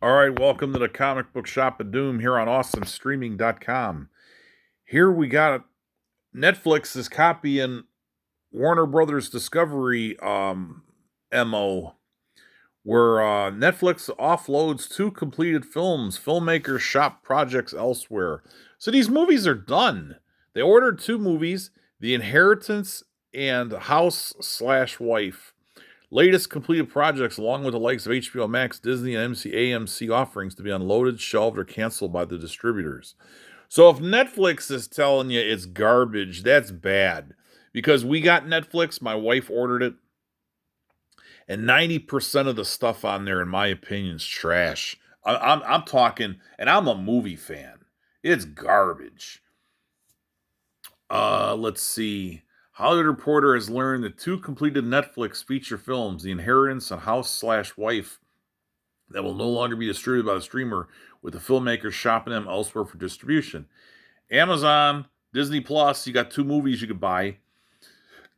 All right, welcome to the Comic Book Shop of Doom here on AwesomeStreaming.com. Here we got Netflix is copying Warner Brothers Discovery MO, where Netflix offloads two completed films. Filmmakers shop projects elsewhere. So these movies are done. They ordered two movies, The Inheritance and House slash Wife. Latest completed projects, along with the likes of HBO Max, Disney, and AMC offerings to be unloaded, shelved, or canceled by the distributors. So if Netflix is telling you it's garbage, that's bad. Because we got Netflix, my wife ordered it, and 90% of the stuff on there, in my opinion, is trash. I'm talking, and I'm a movie fan. It's garbage. Let's see. Hollywood Reporter has learned that two completed Netflix feature films, The Inheritance and House slash Wife, that will no longer be distributed by the streamer, with the filmmakers shopping them elsewhere for distribution. Amazon, Disney Plus, you got two movies you could buy.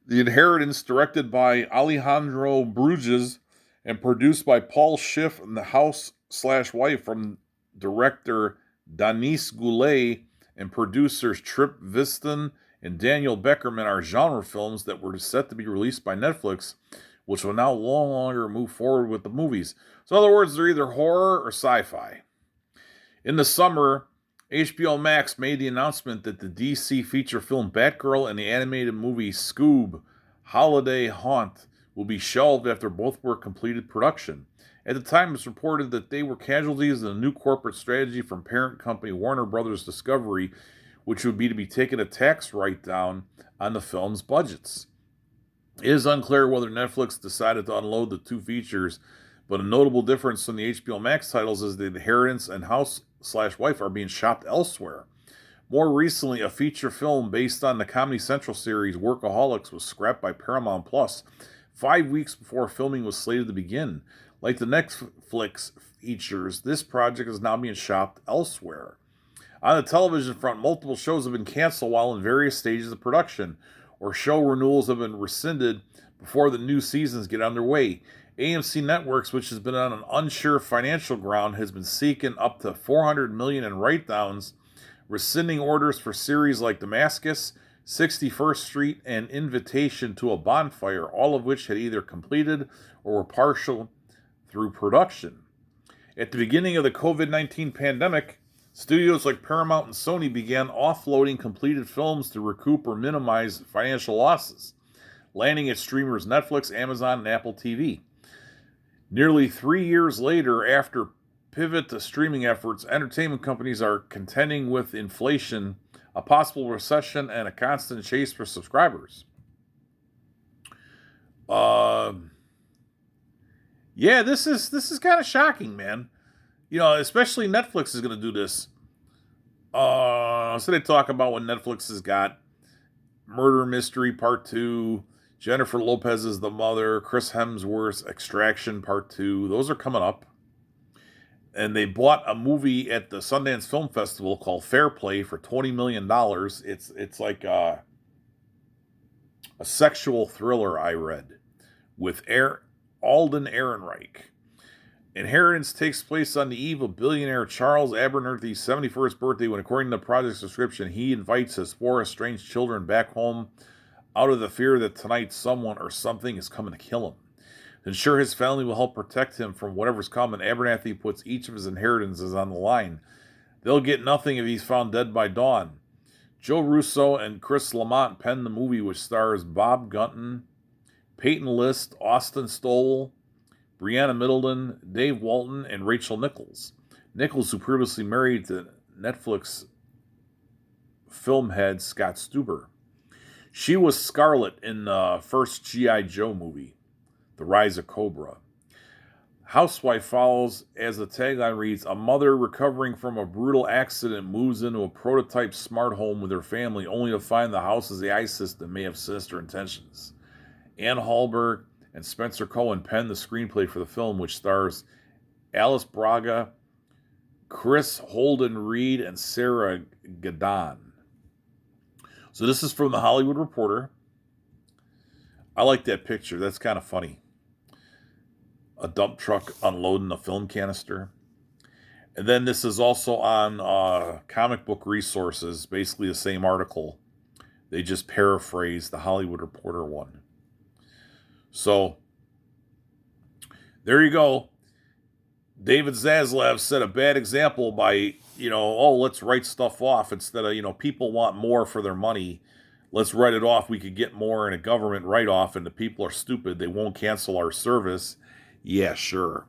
The Inheritance, directed by Alejandro Bruges and produced by Paul Schiff, and The House slash Wife from director Denis Goulet and producers Trip Viston and Daniel Beckerman are genre films that were set to be released by Netflix, which will now no longer move forward with the movies. So in other words, they're either horror or sci-fi. In the summer, HBO Max made the announcement that the DC feature film Batgirl and the animated movie Scoob: Holiday Haunt will be shelved after both were completed production. At the time, it was reported that they were casualties of the new corporate strategy from parent company Warner Brothers Discovery, which would be to be taking a tax write-down on the film's budgets. It is unclear whether Netflix decided to unload the two features, but a notable difference from the HBO Max titles is The Inheritance and House slash Wife are being shopped elsewhere. More recently, a feature film based on the Comedy Central series Workaholics was scrapped by Paramount Plus 5 weeks before filming was slated to begin. Like the Netflix features, this project is now being shopped elsewhere. On the television front, multiple shows have been canceled while in various stages of production, or show renewals have been rescinded before the new seasons get underway. AMC Networks, which has been on an unsure financial ground, has been seeking up to $400 million in write-downs, rescinding orders for series like Damascus, 61st Street, and Invitation to a Bonfire, all of which had either completed or were partial through production. At the beginning of the COVID-19 pandemic, studios like Paramount and Sony began offloading completed films to recoup or minimize financial losses, landing at streamers Netflix, Amazon, and Apple TV. Nearly 3 years later, after pivot to streaming efforts, entertainment companies are contending with inflation, a possible recession, and a constant chase for subscribers. Yeah, this is kind of shocking, man. You know, especially Netflix is going to do this. So they talk about what Netflix has got: Murder Mystery Part 2, Jennifer Lopez is the mother, Chris Hemsworth's Extraction Part 2. Those are coming up. And they bought a movie at the Sundance Film Festival called Fair Play for $20 million. It's like a sexual thriller, I read, with Alden Ehrenreich. Inheritance takes place on the eve of billionaire Charles Abernathy's 71st birthday when, according to the project's description, he invites his four estranged children back home out of the fear that tonight someone or something is coming to kill him. To ensure his family will help protect him from whatever's coming, Abernathy puts each of his inheritances on the line. They'll get nothing if he's found dead by dawn. Joe Russo and Chris Lamont penned the movie, which stars Bob Gunton, Peyton List, Austin Stowell, Brianna Middleton, Dave Walton, and Rachel Nichols. Nichols, who previously married to Netflix film head Scott Stuber. She was Scarlet in the first G.I. Joe movie, The Rise of Cobra. Housewife follows, as the tagline reads, a mother recovering from a brutal accident moves into a prototype smart home with her family, only to find the house's AI system may have sinister intentions. Ann Hallberg and Spencer Cohen penned the screenplay for the film, which stars Alice Braga, Chris Holden Reed, and Sarah Gadon. So this is from the Hollywood Reporter. I like that picture. That's kind of funny. A dump truck unloading a film canister. And then this is also on Comic Book Resources, basically the same article. They just paraphrase the Hollywood Reporter one. So, there you go. David Zaslav set a bad example by, let's write stuff off instead of, people want more for their money. Let's write it off. We could get more in a government write-off, and the people are stupid. They won't cancel our service. Yeah, sure.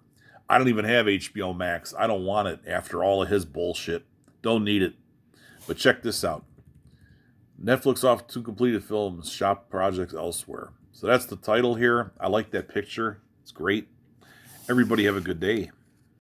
I don't even have HBO Max. I don't want it after all of his bullshit. Don't need it. But check this out. Netflix off 2 completed films, shop projects elsewhere. So that's the title here. I like that picture. It's great. Everybody have a good day.